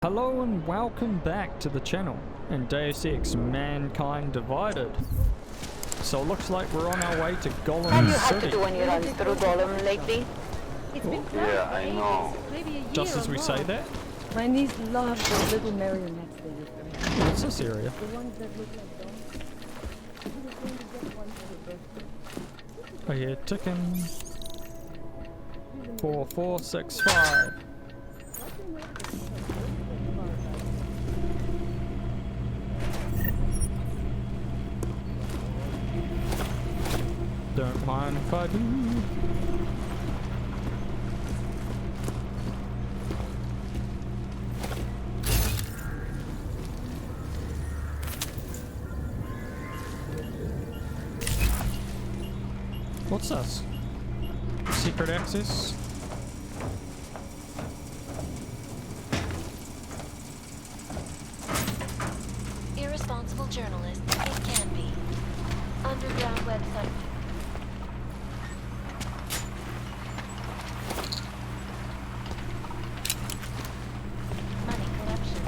Hello and welcome back to the channel in Deus Ex Mankind Divided. So it looks like we're on our way to Golem City. Have you had to do any runs through Golem lately? It's been Yeah, I know. maybe a year Just as or we more. say that? My niece loves those little marionettes they used to make. What's this area? The ones that look like dolls. She was going to get one for her birthday. Oh yeah, ticking. 4465. Don't mind if I do. What's this? Secret access? Irresponsible journalist, it can be. Underground website. Money corruption.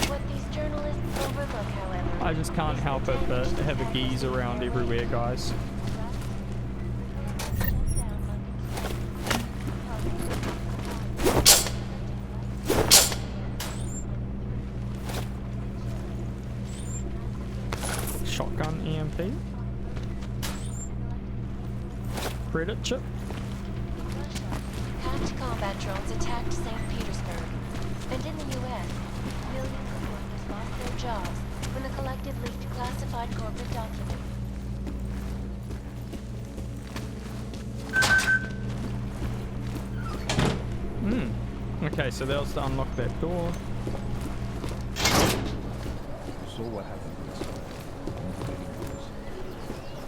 What these journalists overlook, however. I just can't help it but have a geese around everywhere, guys. Shotgun EMP. Credit chip. Hacked combat drones attacked St. Petersburg. And in the U.S., millions of workers lost their jobs when the collective leaked classified corporate documents. Okay, so that was to unlock that door. So what happened this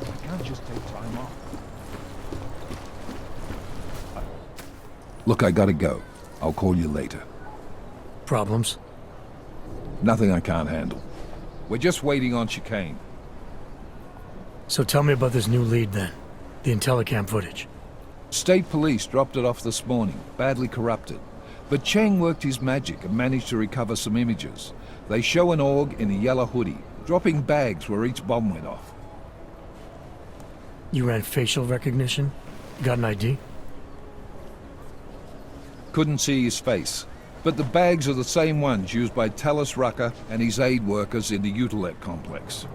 I can't just take time off. Look, I gotta go. I'll call you later. Problems? Nothing I can't handle. We're just waiting on chicane. So tell me about this new lead then. The Intellicam footage. State police dropped it off this morning, badly corrupted. But Cheng worked his magic and managed to recover some images. They show an org in a yellow hoodie, dropping bags where each bomb went off. You ran facial recognition? Got an ID? Couldn't see his face. But the bags are the same ones used by Talis Rucker and his aid workers in the ÚTULEK complex.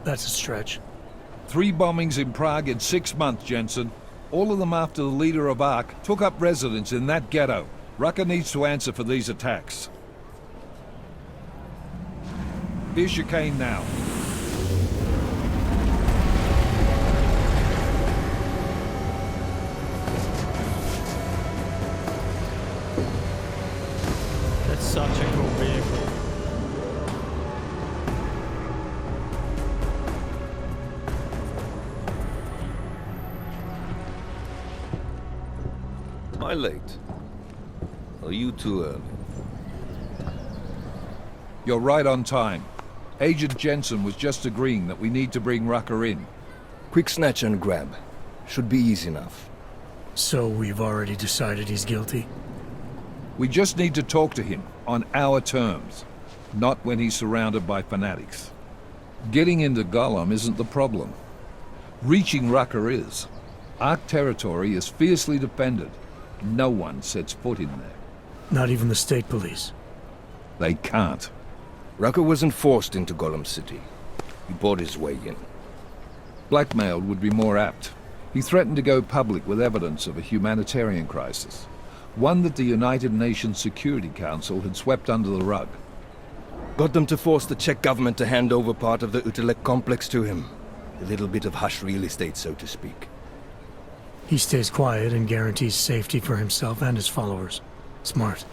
That's a stretch. 3 bombings in Prague in 6 months, Jensen. All of them after the leader of ARC took up residence in that ghetto. Rucker needs to answer for these attacks. Here's chicane now. That's such a cool vehicle. Am I late? Are you too early? You're right on time. Agent Jensen was just agreeing that we need to bring Rucker in. Quick snatch and grab. Should be easy enough. So we've already decided he's guilty? We just need to talk to him on our terms, not when he's surrounded by fanatics. Getting into Golem isn't the problem. Reaching Rucker is. ARC territory is fiercely defended. No one sets foot in there. Not even the state police? They can't. Rucker wasn't forced into Golem City. He bought his way in. Blackmailed would be more apt. He threatened to go public with evidence of a humanitarian crisis. One that the United Nations Security Council had swept under the rug. Got them to force the Czech government to hand over part of the ÚTULEK complex to him. A little bit of hush real estate, so to speak. He stays quiet and guarantees safety for himself and his followers. Smart.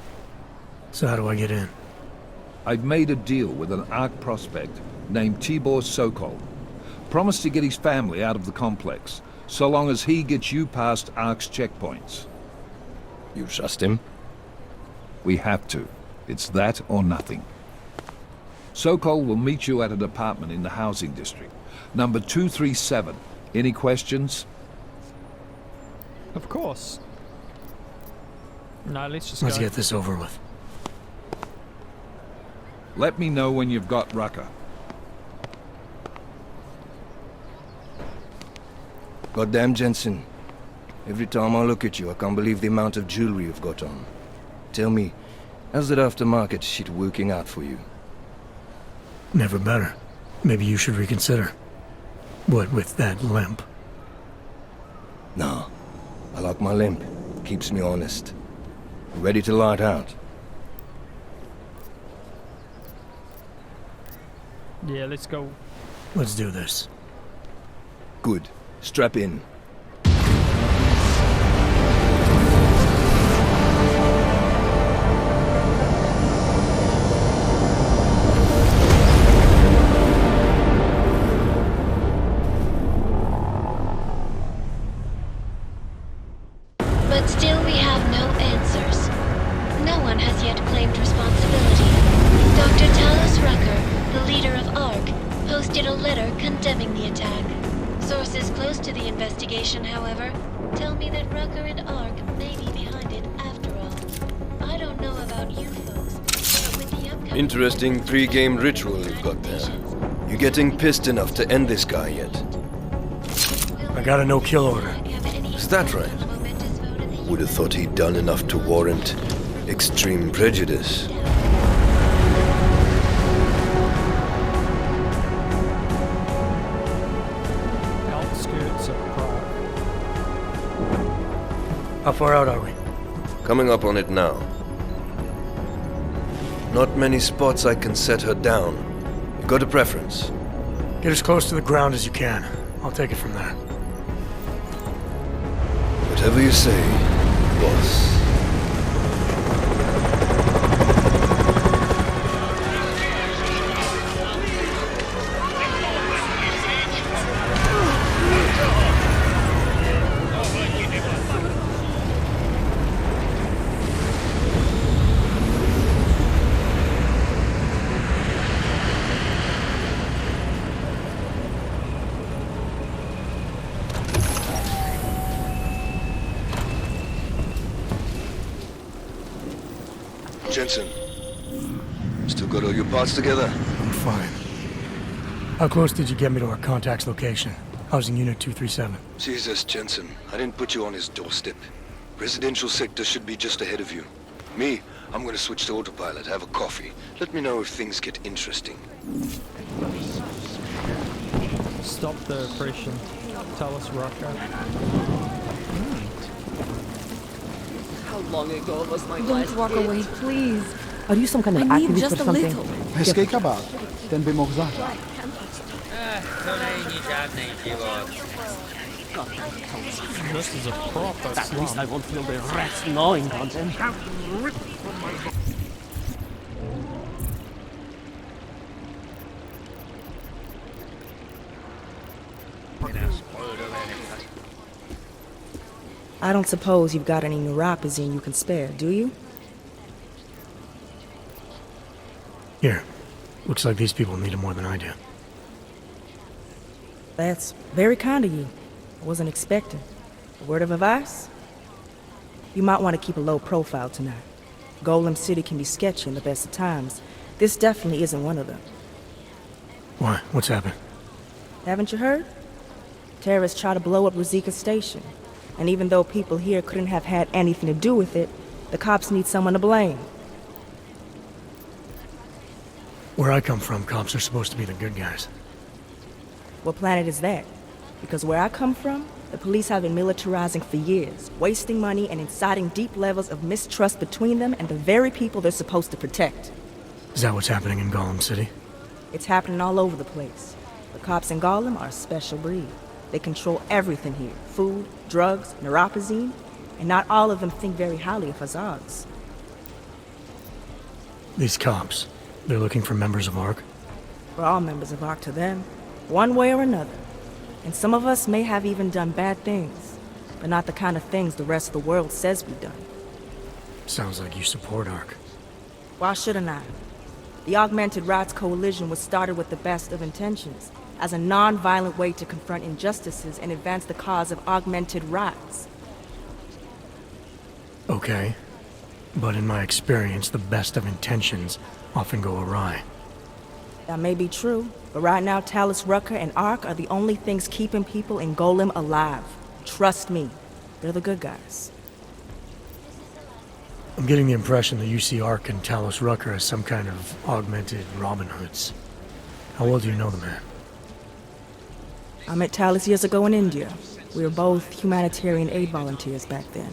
So how do I get in? I've made a deal with an ARC prospect named Tibor Sokol. Promised to get his family out of the complex, so long as he gets you past ARC's checkpoints. You trust him? We have to. It's that or nothing. Sokol will meet you at an apartment in the housing district. Number 237. Any questions? Of course. No, let's Let's go. get this over with. Let me know when you've got Rucker. Goddamn, Jensen. Every time I look at you, I can't believe the amount of jewelry you've got on. Tell me, how's that aftermarket shit working out for you? Never better. Maybe you should reconsider. What with that limp? No. I like my limp. Keeps me honest. Ready to light out. Yeah, let's go. Let's do this. Good. Strap in. But still we have no answers. No one has yet claimed responsibility. Dr. Talos Rucker, the leader of ARC, posted a letter condemning the attack. Sources close to the investigation, however, tell me that Rucker and ARC may be behind it after all. I don't know about you folks, but with the upcoming... Interesting pre-game ritual you've got there. You getting pissed enough to end this guy yet? I got a no-kill order. Is that right? Would have thought he'd done enough to warrant extreme prejudice. Outskirts of Prague. How far out are we? Coming up on it now. Not many spots I can set her down. You got a preference? Get as close to the ground as you can. I'll take it from there. Whatever you say, boss. Jensen, still got all your parts together? I'm fine. How close did you get me to our contact's location? Housing Unit 237. Jesus, Jensen, I didn't put you on his doorstep. Residential sector should be just ahead of you. Me, I'm gonna switch to autopilot, have a coffee. Let me know if things get interesting. Stop the oppression. Tell us, Rucker. How long ago was my Don't last walk hit? away, please. Are you some kind of I need activist just or a something? little. Hezký kabát. Ten by mohl zahrát. To není žádný život. This is a proper At least I slum. won't feel the rats gnawing on them. I don't suppose you've got any neuropazine you can spare, do you? Here. Looks like these people need it more than I do. That's very kind of you. I wasn't expecting. A word of advice? You might want to keep a low profile tonight. Golem City can be sketchy in the best of times. This definitely isn't one of them. Why? What's happened? Haven't you heard? Terrorists try to blow up Ruzika Station. And even though people here couldn't have had anything to do with it, the cops need someone to blame. Where I come from, cops are supposed to be the good guys. What planet is that? Because where I come from, the police have been militarizing for years, wasting money and inciting deep levels of mistrust between them and the very people they're supposed to protect. Is that what's happening in Golem City? It's happening all over the place. The cops in Gollum are a special breed. They control everything here. Food, drugs, neuropazine, and not all of them think very highly of Azags. These cops, they're looking for members of ARC? We're all members of ARC to them, one way or another. And some of us may have even done bad things, but not the kind of things the rest of the world says we've done. Sounds like you support ARC. Why shouldn't I? The Augmented Rights Coalition was started with the best of intentions, as a non-violent way to confront injustices and advance the cause of augmented rights. Okay. But in my experience, the best of intentions often go awry. That may be true, but right now Talus Rucker and Ark are the only things keeping people in Golem alive. Trust me, they're the good guys. I'm getting the impression that you see Ark and Talos Rucker as some kind of augmented Robin Hoods. How well do you know the man? I met Talus years ago in India. We were both humanitarian aid volunteers back then.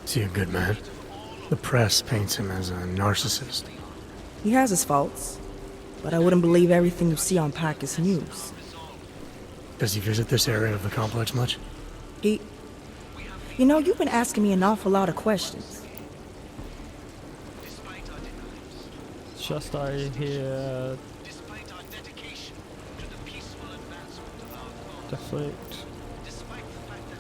Is he a good man? The press paints him as a narcissist. He has his faults, but I wouldn't believe everything you see on Pacus News. Does he visit this area of the complex much? You know, you've been asking me an awful lot of questions. Just I hear deflect.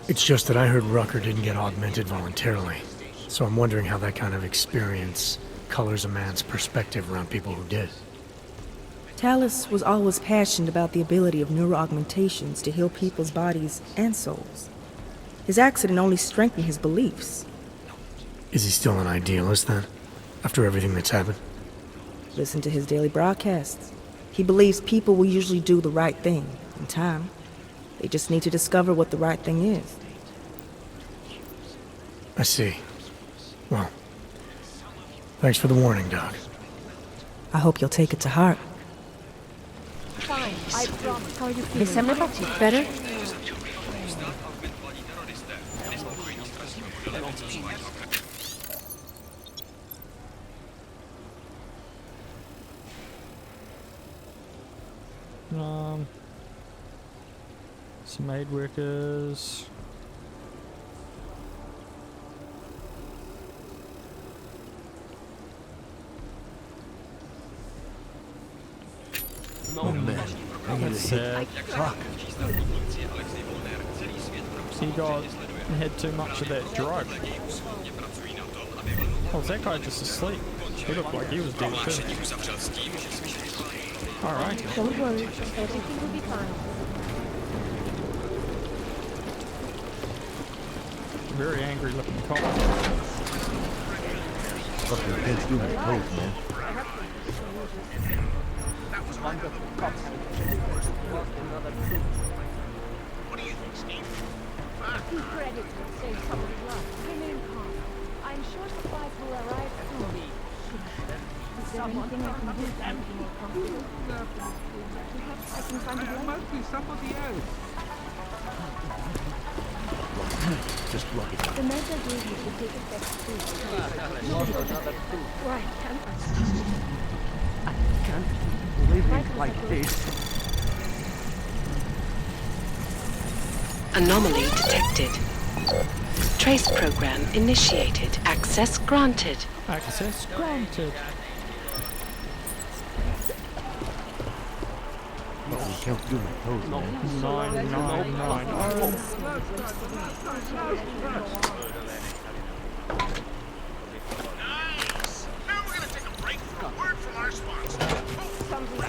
It's just that I heard Rucker didn't get augmented voluntarily, so I'm wondering how that kind of experience colors a man's perspective around people who did. Talus was always passionate about the ability of neuroaugmentations to heal people's bodies and souls. His accident only strengthened his beliefs. Is he still an idealist then, after everything that's happened? Listen to his daily broadcasts. He believes people will usually do the right thing in time. They just need to discover what the right thing is. I see. Well, thanks for the warning, Doc. I hope you'll take it to heart. Fine, I promise. How are you feeling? Better? Some aid workers. Oh man, That's sad. He had too much of that drug. Oh, is that guy just asleep? He looked like he was dead too. Alright. Don't worry, everything will be fine. Very angry looking cop. fucking against human code, man. What do you think, Steve? Two credits would save somebody's life. Remain calm. I'm sure supplies will arrive soon. Is there anything I can do to make you more comfortable? Perhaps I can find a way? Must be somebody else. Just lock it The meds I gave you should take effect soon. Why can't I? I can't keep living like this. Anomaly detected. Trace program initiated. Access granted. Access granted. Fucking count human code, man. 999.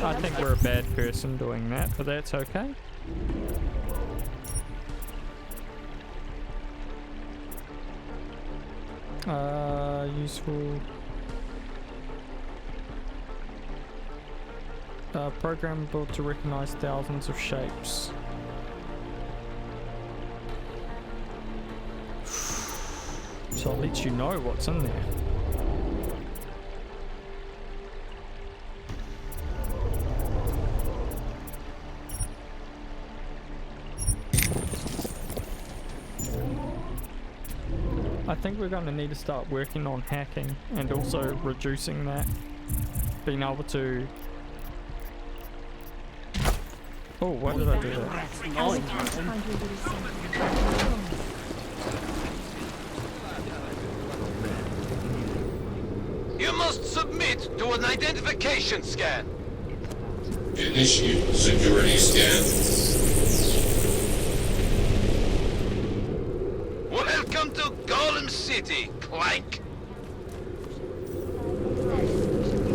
I think we're a bad person doing that, but that's okay. Useful. Program built to recognize thousands of shapes. So it lets you know what's in there. I think we're going to need to start working on hacking and also reducing that. Being able to... Oh, why did I do that? You must submit to an identification scan. Initiate security scan. Welcome to Golem City, Clank.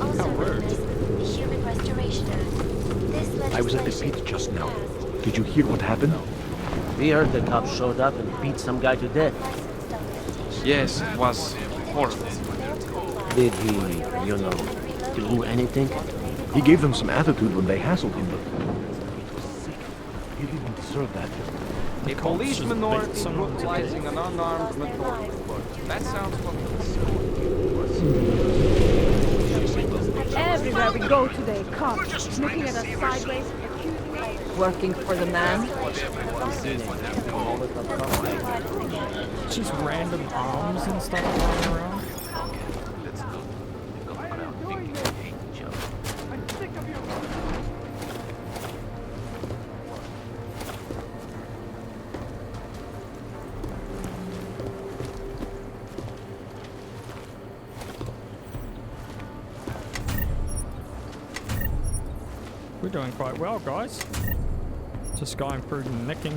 Also known as the Human Restoration Act. I was at the pit just now. Did you hear what happened? We heard the cops showed up and beat some guy to death. Yes, it was Did he, you know, do anything? He gave them some attitude when they hassled him, but he was sick. He didn't deserve that. A police minority brutalizing an unarmed majority. That sounds Everywhere we go today, cops looking at us sideways, accusing us. Working for the man? Just random arms and stuff lying around. We're doing quite well, guys. Just going through and nicking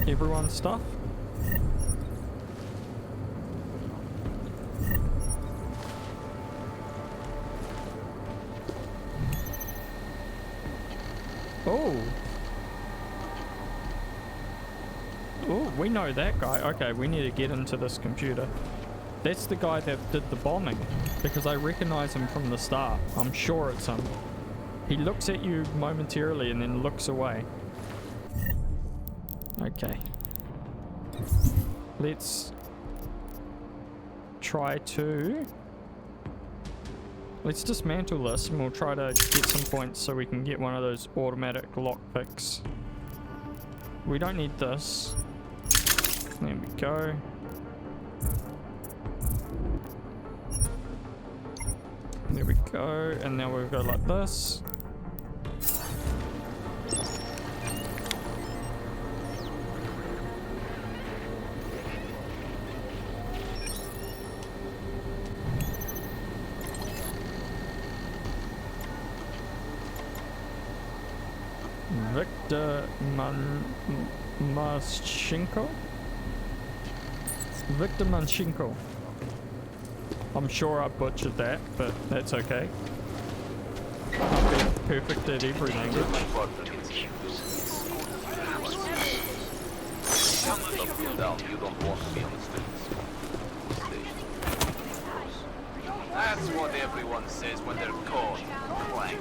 everyone's stuff. Oh. Oh, we know that guy. Okay, we need to get into this computer. That's the guy that did the bombing, because I recognize him from the start. I'm sure it's him. He looks at you momentarily and then looks away. Okay. Let's try to... Let's dismantle this and we'll try to get some points so we can get one of those automatic lockpicks. We don't need this. There we go. There we go, and now we'll go like this. Victor Manchenko? Victor Manchenko. I'm sure I butchered that, but that's okay. I'll be perfect at every language. That's what everyone says when they're caught. Clank.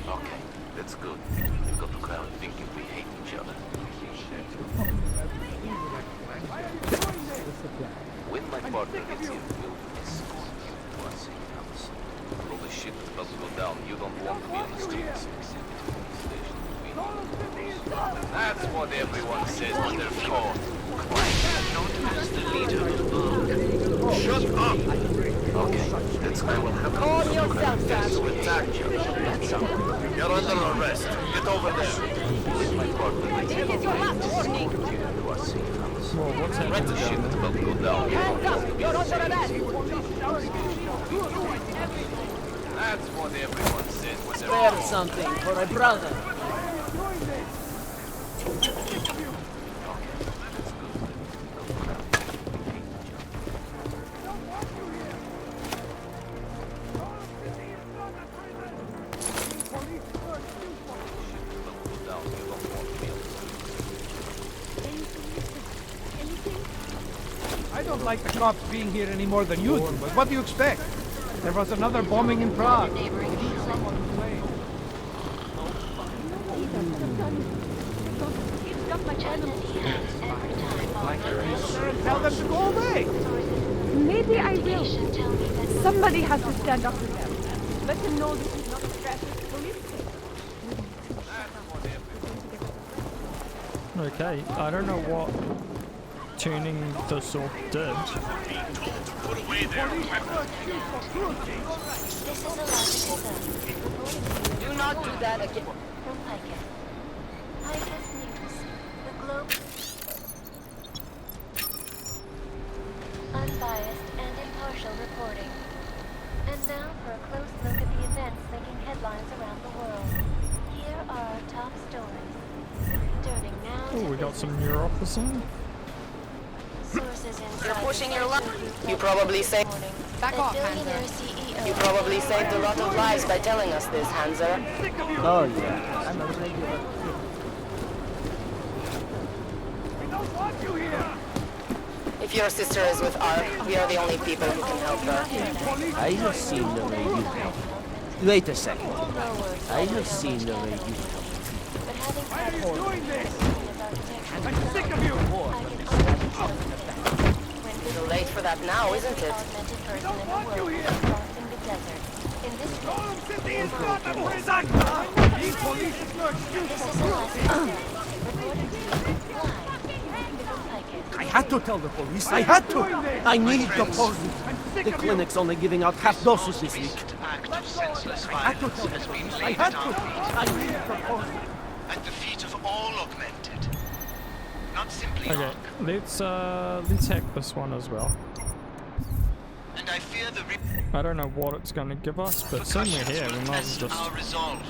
Okay, that's good. We've got the crowd thinking we hate each other. When my partner gets here, we'll escort you to our safe house. All the shit that's about to go down, you don't want to be on the streets. That's what everyone says when they're caught. As the leader of ARC. Shut up! Okay, that's I will have Calm yourself, to attack you. You're under arrest. Get over there. My partner gets here, This is your last warning. to our safe house. Whoa, what's happening The shit down that's there? about to go down. Hands up! You're under arrest! That's what everyone says when they're Spare something for a brother. I don't like the cops being here any more than you do, but what do you expect? There was another bombing in Prague. We need someone to blame. Tell them to go away. Maybe I will. Somebody has to stand up to them. Let them know this is not a traffic police case. Okay, I don't know what turning this off did. Do not do that again. Unbiased and impartial reporting. And now for a close look at the events making headlines around the world. Here are our top stories. Turning now Oh, we got some neuropathy. sources inside. You're pushing your luck. You probably saved. Back off, Hanser. You probably saved a lot of lives by telling us this, Hanser. Oh yeah, I'm a regular. If your sister is with ARC, we are the only people who can help her. I have seen the way you help. Wait a second. I have seen the way you help. Why are you doing this? I'm sick of you! Too late for that now, isn't it? I don't want you here! Golem City is not a prison! These police is no excuse for cruelty! I had to tell the police. I had to. I need the poison. The clinic's only giving out half doses this week. Act of senseless I had to violence tell has the been police. I laid had at our to. feet. I need the poison. At the feet of all augmented. Not simply Okay, let's hack this one as well. And I fear the I don't know what it's going to give us, but since we're here, we might as well our just resolve.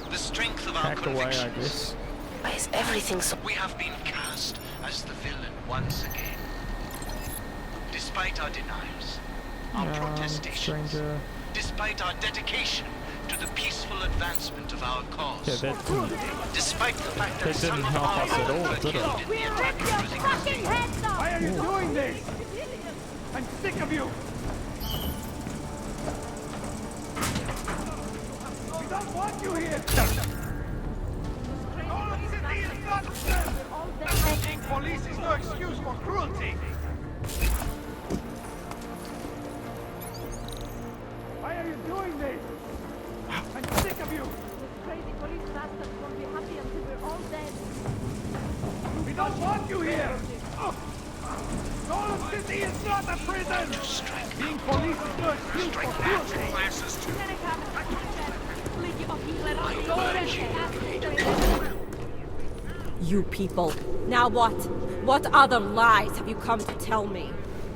The strength of our hack away, I convictions. guess. Why is everything so... We have been cast as the villain once again. Despite our denials, our protestations, stranger. despite our dedication to the peaceful advancement of our cause, Yeah, that didn't, despite the fact that that some didn't of help our us at own all, were did killed it? in the attack using the state. Why are you doing this? I'm sick of you! We don't want you here! Golem City is not prison! Being police is no excuse for cruelty! Why are you doing this? I'm sick of you! Crazy police bastards won't be happy until we're all dead. We don't want you here! Golem City is not a prison! Being police is no excuse for cruelty! You people. Now what? What other lies have you come to tell me?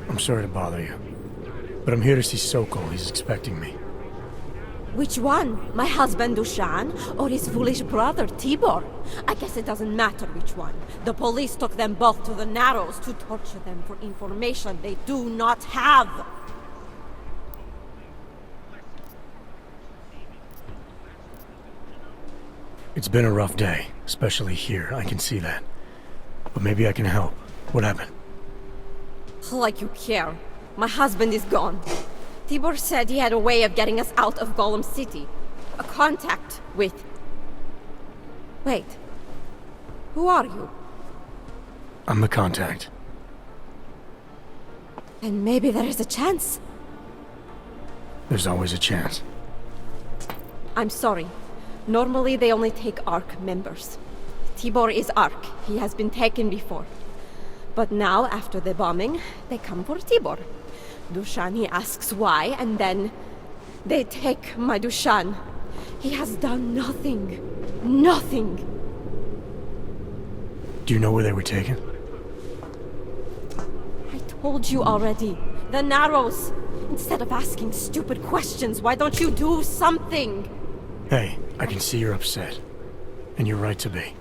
I'm sorry to bother you, but I'm here to see Sokol. He's expecting me. Which one? My husband Dushan or his foolish brother Tibor? I guess it doesn't matter which one. The police took them both to the Narrows to torture them for information they do not have. It's been a rough day, especially here. I can see that. But maybe I can help. What happened? Like you care. My husband is gone. Tibor said he had a way of getting us out of Golem City. A contact with... Wait. Who are you? I'm the contact. And maybe there is a chance. There's always a chance. I'm sorry. Normally they only take ARC members. Tibor is ARC. He has been taken before. But now, after the bombing, they come for Tibor. Dushan, he asks why, and then they take my Dushan. He has done nothing. Nothing. Do you know where they were taken? I told you already. The Narrows. Instead of asking stupid questions, why don't you do something? Hey, I can see you're upset. And you're right to be.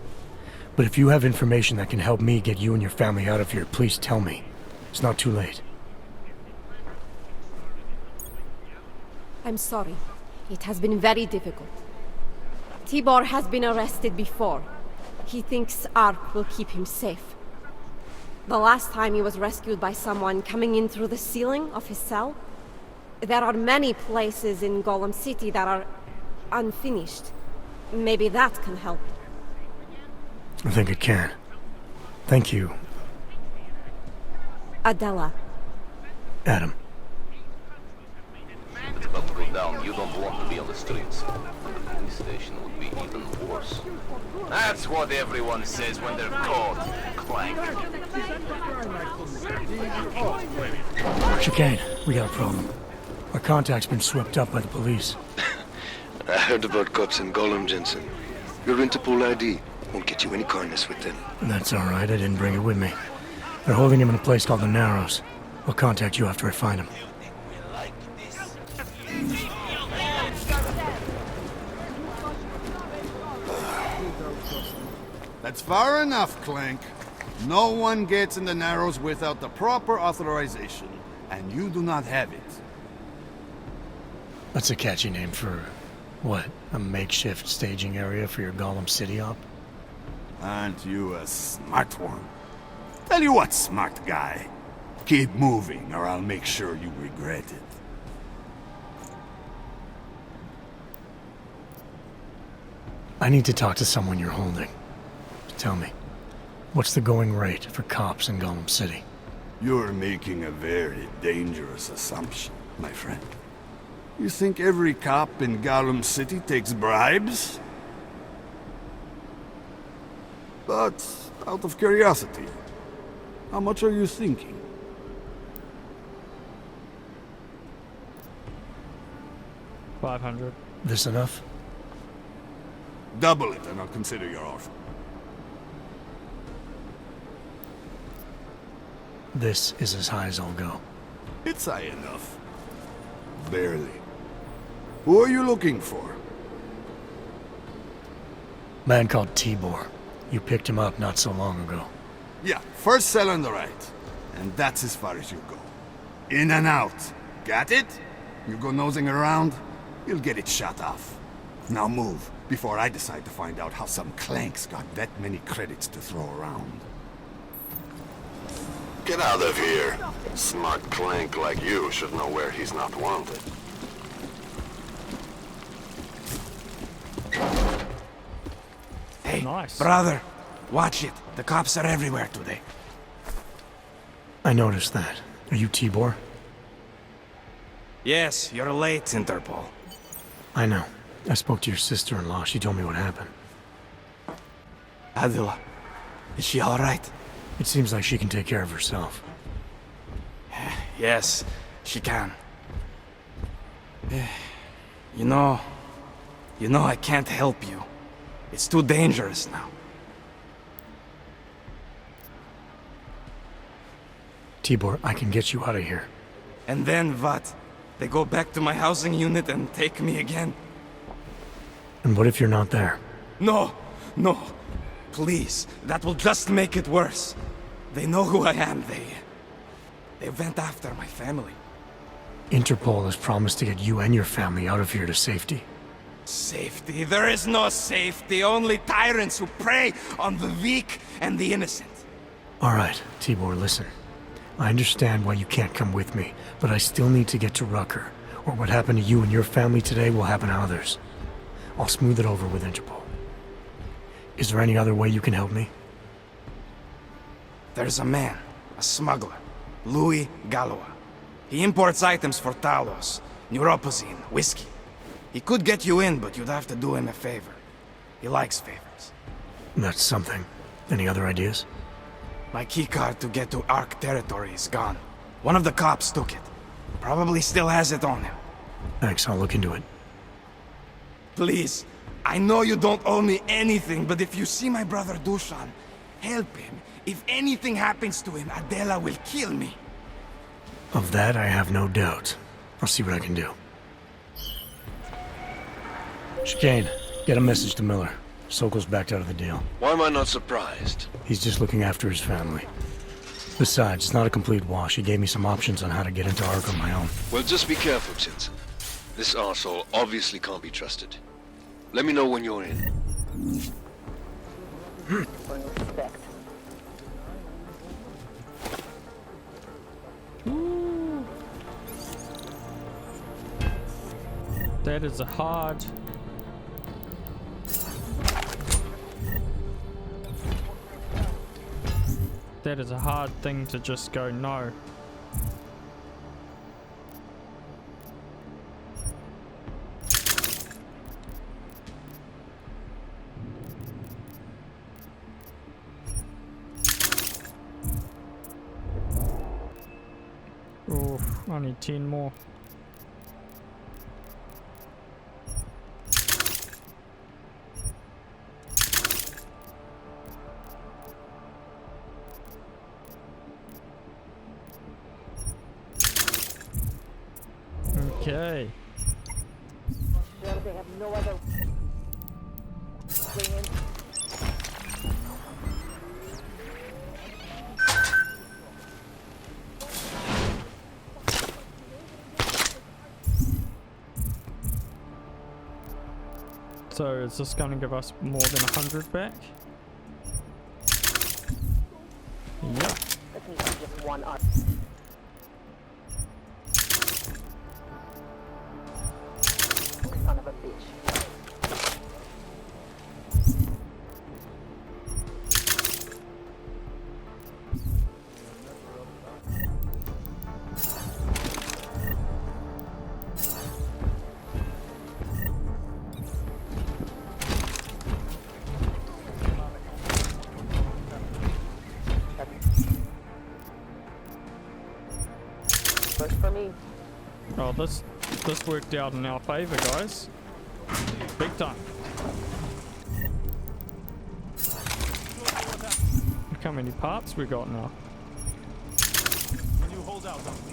But if you have information that can help me get you and your family out of here, please tell me. It's not too late. I'm sorry. It has been very difficult. Tibor has been arrested before. He thinks ARC will keep him safe. The last time he was rescued by someone coming in through the ceiling of his cell. There are many places in Golem City that are unfinished. Maybe that can help. I think it can. Thank you, Adela. Adam. It's about to go down. You don't want to be on the streets. The police station would be even worse. That's what everyone says when they're caught. Clank. Chicane, we got a problem. Our contact's been swept up by the police. I heard about cops in Golem, Jensen. Your Interpol ID won't get you any kindness with them. That's all right. I didn't bring it with me. They're holding him in a place called the Narrows. I'll contact you after I find him. That's far enough, Clank. No one gets in the Narrows without the proper authorization, and you do not have it. That's a catchy name for... what? A makeshift staging area for your Golem City op? Aren't you a smart one? Tell you what, smart guy. Keep moving, or I'll make sure you regret it. I need to talk to someone you're holding. Tell me, what's the going rate for cops in Gollum City? You're making a very dangerous assumption, my friend. You think every cop in Gollum City takes bribes? But, out of curiosity, how much are you thinking? $500. This enough? Double it and I'll consider your offer. This is as high as I'll go. It's high enough. Barely. Who are you looking for? Man called Tibor. You picked him up not so long ago. Yeah, first cell on the right. And that's as far as you go. In and out. Got it? You go nosing around, you'll get it shut off. Now move, before I decide to find out how some clanks got that many credits to throw around. Get out of here. Smart clank like you should know where he's not wanted. Hey, nice. Brother, watch it. The cops are everywhere today. I noticed that. Are you Tibor? Yes, you're late, Interpol. I know. I spoke to your sister-in-law. She told me what happened. Adila, is she all right? It seems like she can take care of herself. Yes, she can. You know, I can't help you. It's too dangerous now. Tibor, I can get you out of here. And then what? They go back to my housing unit and take me again? And what if you're not there? No, no. Please, that will just make it worse. They know who I am. They went after my family. Interpol has promised to get you and your family out of here to safety. Safety? There is no safety. Only tyrants who prey on the weak and the innocent. All right, Tibor, listen. I understand why you can't come with me, but I still need to get to Rucker, or what happened to you and your family today will happen to others. I'll smooth it over with Interpol. Is there any other way you can help me? There's a man, a smuggler, Louis Galois. He imports items for Talos, neuropozyne, whiskey. He could get you in, but you'd have to do him a favor. He likes favors. That's something. Any other ideas? My keycard to get to Ark territory is gone. One of the cops took it. Probably still has it on him. Thanks, I'll look into it. Please, I know you don't owe me anything, but if you see my brother Dushan, help him. If anything happens to him, Adela will kill me. Of that, I have no doubt. I'll see what I can do. Chicane, get a message to Miller. Sokol's backed out of the deal. Why am I not surprised? He's just looking after his family. Besides, it's not a complete wash. He gave me some options on how to get into Ark on my own. Well, just be careful, Jensen. This arsehole obviously can't be trusted. Let me know when you're in. That is a hard... That is a hard thing to just go no. Oh, I need 10 more. Okay. They have no other. Bring in. So is this going to give us more than 100 back? Yeah. Let me just one up. Works for me. Oh, this worked out in our favor, guys. Big time. Look how many parts we got now. Can you hold out on me?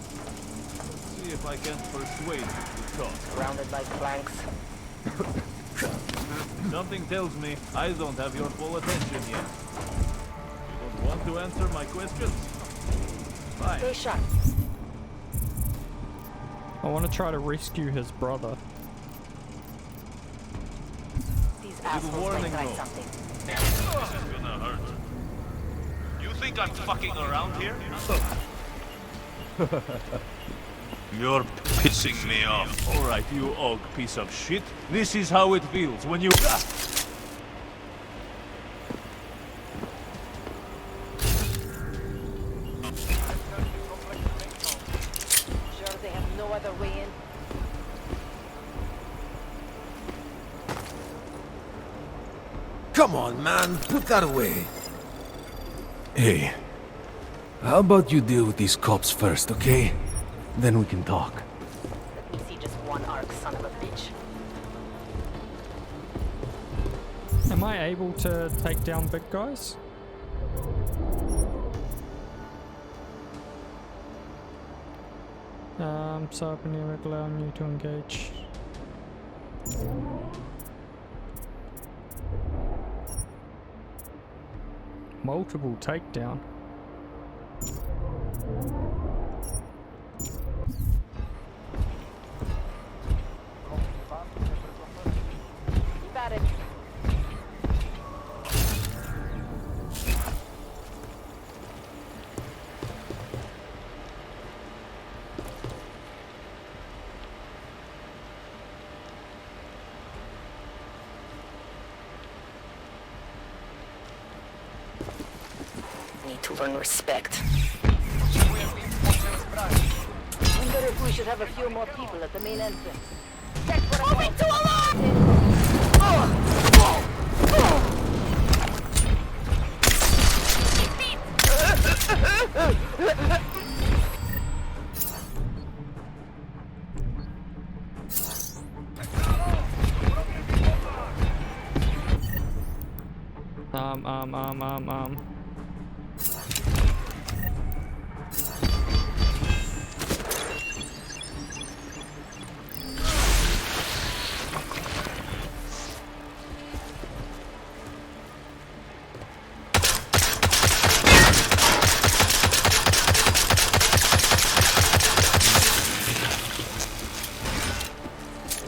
See if I can persuade you to talk. Surrounded by flanks. Something tells me I don't have your full attention yet. You don't want to answer my questions? Fine. Stay sharp. I want to try to rescue his brother. These Little assholes warning might try though. something. This is gonna hurt. You think I'm fucking around here? You're pissing me off. Alright, you og piece of shit. This is how it feels when you... Sure they have no other way in? Come on, man. Put that away. Hey. How about you deal with these cops first, okay? Then we can talk. Let me see just one arc, son of a bitch. Am I able to take down big guys? Cybernetic allowing you to engage. Multiple takedown. Keep at it. Need to learn respect. Wonder if we should have a few more people at the main entrance. Moving to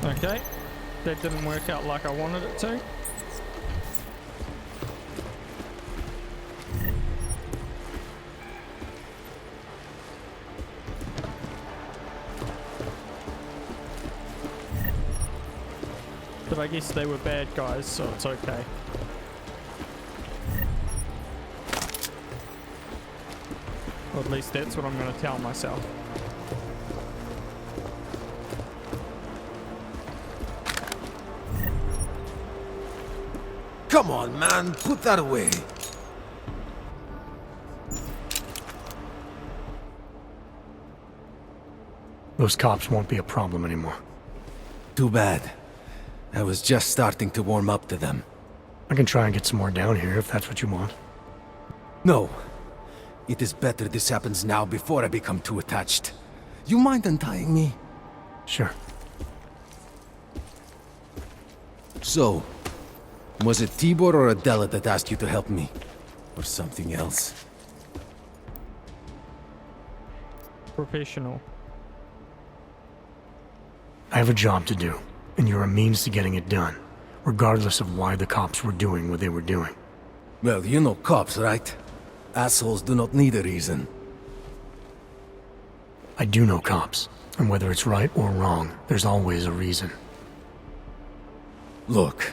Okay, that didn't work out like I wanted it to. But I guess they were bad guys, so it's okay. Or at least that's what I'm going to tell myself. Come on, man. Put that away. Those cops won't be a problem anymore. Too bad. I was just starting to warm up to them. I can try and get some more down here if that's what you want. No. It is better this happens now before I become too attached. You mind untying me? Sure. So, was it Tibor or Adela that asked you to help me? Or something else? Professional. I have a job to do, and you're a means to getting it done, regardless of why the cops were doing what they were doing. Well, you know cops, right? Assholes do not need a reason. I do know cops, and whether it's right or wrong, there's always a reason. Look,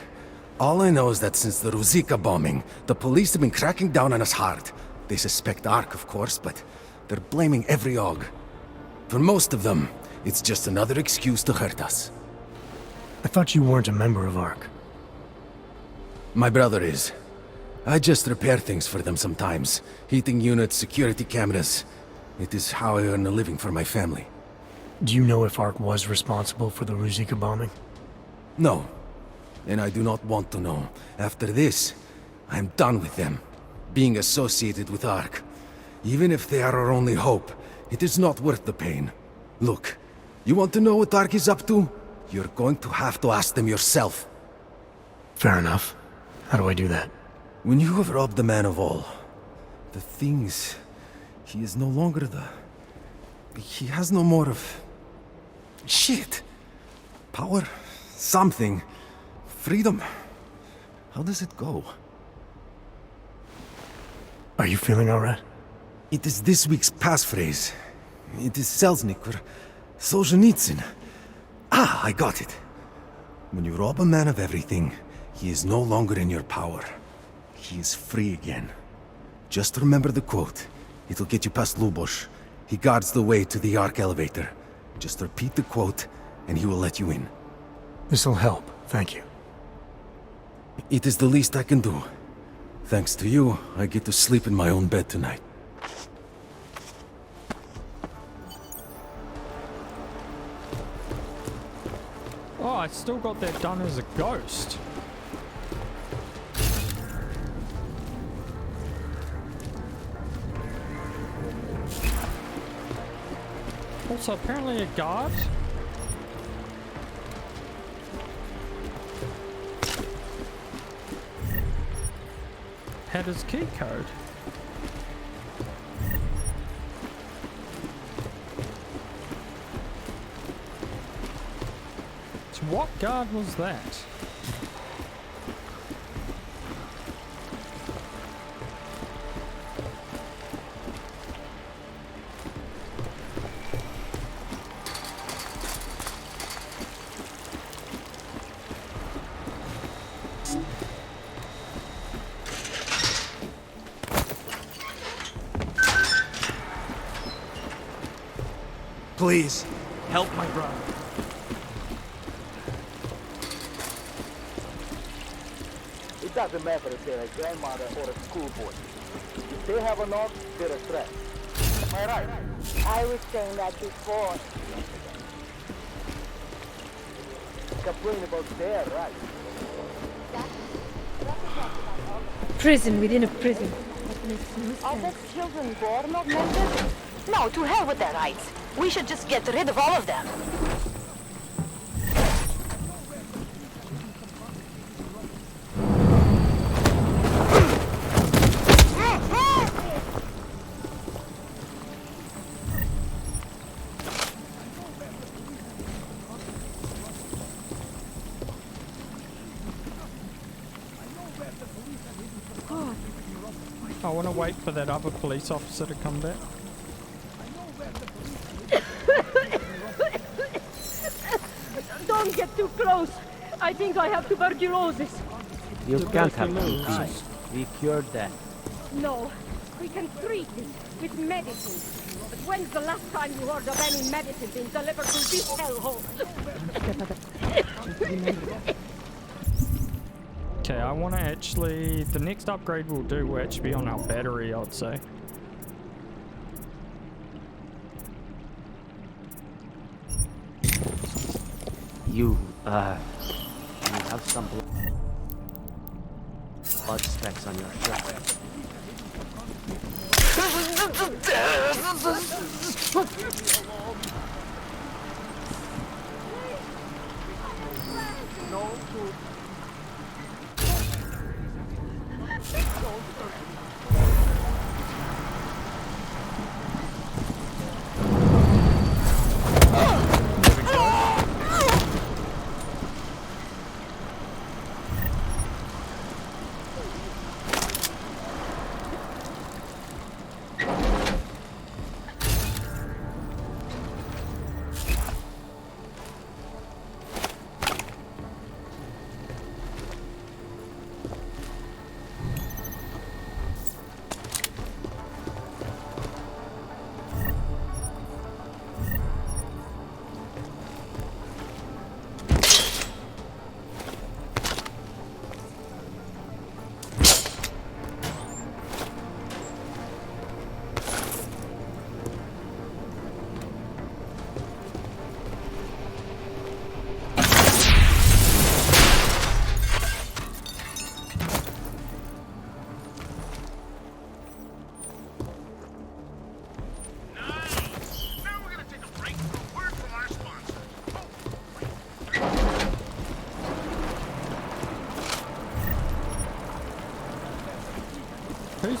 all I know is that since the Ruzicka bombing, the police have been cracking down on us hard. They suspect Ark, of course, but they're blaming every AUG. For most of them, it's just another excuse to hurt us. I thought you weren't a member of Ark. My brother is. I just repair things for them sometimes. Heating units, security cameras. It is how I earn a living for my family. Do you know if Ark was responsible for the Ruzicka bombing? No. And I do not want to know. After this, I am done with them. Being associated with Ark. Even if they are our only hope, it is not worth the pain. Look, you want to know what Ark is up to? You're going to have to ask them yourself. Fair enough. How do I do that? When you have robbed the man of all, the things... He is no longer the... He has no more of... Shit! Power? Something. Freedom. How does it go? Are you feeling alright? It is this week's passphrase. It is Selznick or Solzhenitsyn. Ah, I got it. When you rob a man of everything, he is no longer in your power. He is free again. Just remember the quote. It'll get you past Lubosh. He guards the way to the Ark elevator. Just repeat the quote, and he will let you in. This'll help, thank you. It is the least I can do. Thanks to you, I get to sleep in my own bed tonight. Oh, I still got that done as a ghost. Also, apparently a guard. Had his key code. So what guard was that? Please, help my brother. It doesn't matter if they're a grandmother or a schoolboy. If they have a knock, they're a threat. Am I right? I was saying that before. Complain about their rights. Prison within a prison. That makes no sense. Are the children born of members? No, to hell with their rights. We should just get rid of all of them. I want to wait for that other police officer to come back. Don't get too close. I think I have tuberculosis. You can't have disease. We cured that. No, we can treat it with medicine. But when's the last time you heard of any medicine being delivered to this hellhole? Okay, I want to actually... The next upgrade we'll do will actually be on our battery, I'd say. You have some blood specks on your shirt.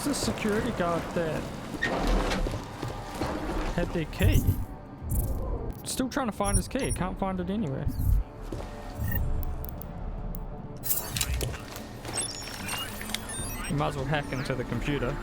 Where's the security guard that had their key? Still trying to find his key. Can't find it anywhere. You might as well hack into the computer.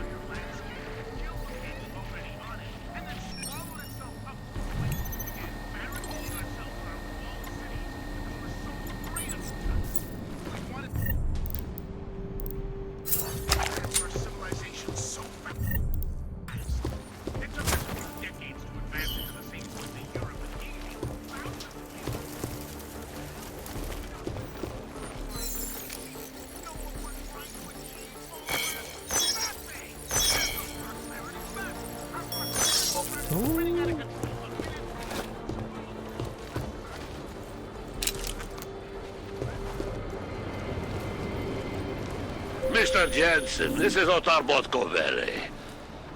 Mr. Jensen, this is Otar Botkovere.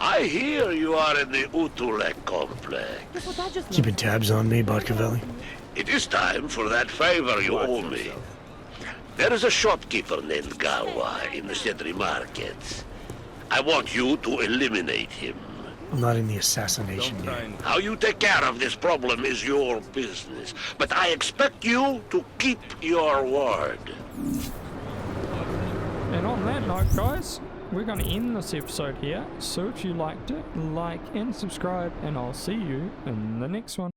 I hear you are in the ÚTULEK complex. Keeping tabs on me, Botkovelli? It is time for that favor you owe me. There is a shopkeeper named Galwa in the Sentry Markets. I want you to eliminate him. I'm not in the assassination game. How you take care of this problem is your business, but I expect you to keep your word. And on that note, guys, we're going to end this episode here. So if you liked it, like and subscribe, and I'll see you in the next one.